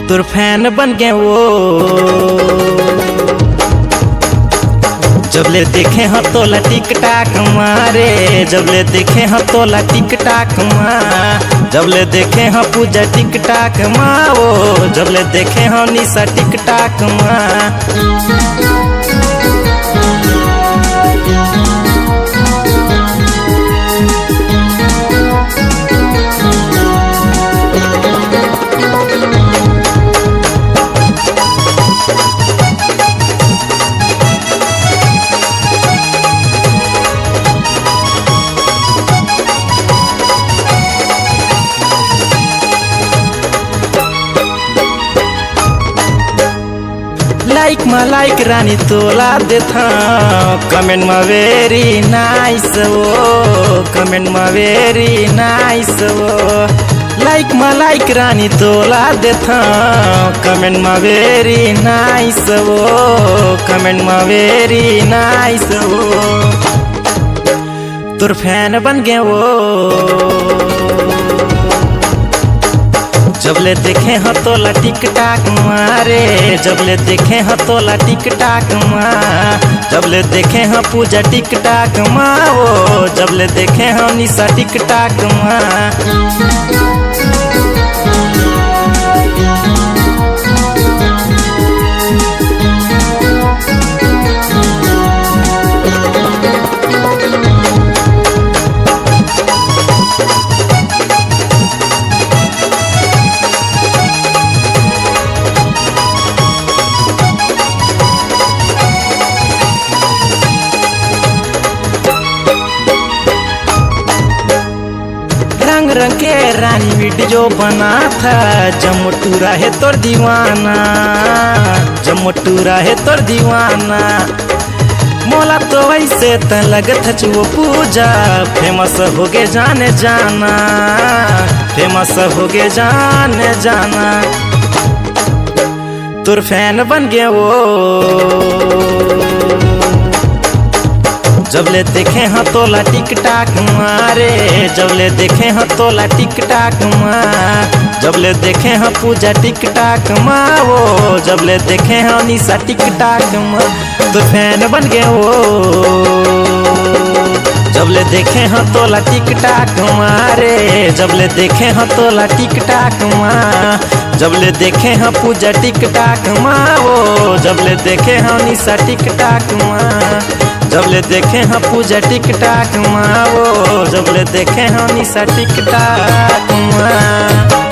तोर फैन बन गए वो जबले देखे हाँ तोला टिक टाक मारे, जबले देखे हाँ तोला टिक टाक माँ, जबले देखे हाँ पूजा टिक टाक माँ वो, जबले देखे हाँ निशा टिक टाक माँ। लाइक मा लाइक रानी तोला देथा, कमेंट मा वेरी नाइस वो, कमेंट मा वेरी नाइस वो। लाइक मा लाइक रानी तोला देथा, कमेंट मा वेरी नाइस वो, कमेंट मा वेरी नाइस वो। तोर फैन बन गए वो जबले देखे हाँ तोला टिक टाक मारे, जबले देखे हाँ तोला टिक टाक माँ, जबले देखे हाँ पूजा टिक टाक माँ वो, जबले देखे हाँ निशा टिक टाक माँ। रंग रंग के रानी वीडियो बना था, जमटूरा है तोर दीवाना, जमटूरा है तोर दीवाना। मोला तो वैसे त लगत वो पूजा, फेमस हो गए जाने जाना, फेमस हो गए जाने जाना। तोर फैन बन गए वो जबले देखे हाँ तोला टिक टाक मारे, जबले देखे हाँ तोला टिक टाक माँ, जबले देखे हाँ पूजा टिक टाक माँ वो, जबले देखे हाँ निशा टिक टाक माँ। तो फैन बन गए वो जबले देखे हाँ तोला टिक टाक मारे, जबले देखे हाँ तोला टिक टाक माँ, जबले देखे हाँ पूजा टिक टाक माँ वो, जबले देखे हाँ निशा टिक टाक माँ, जबले देखे हाँ पूजा टिक टाक माँ वो, जबले देखे हाँ निशा टिक टाक माँ।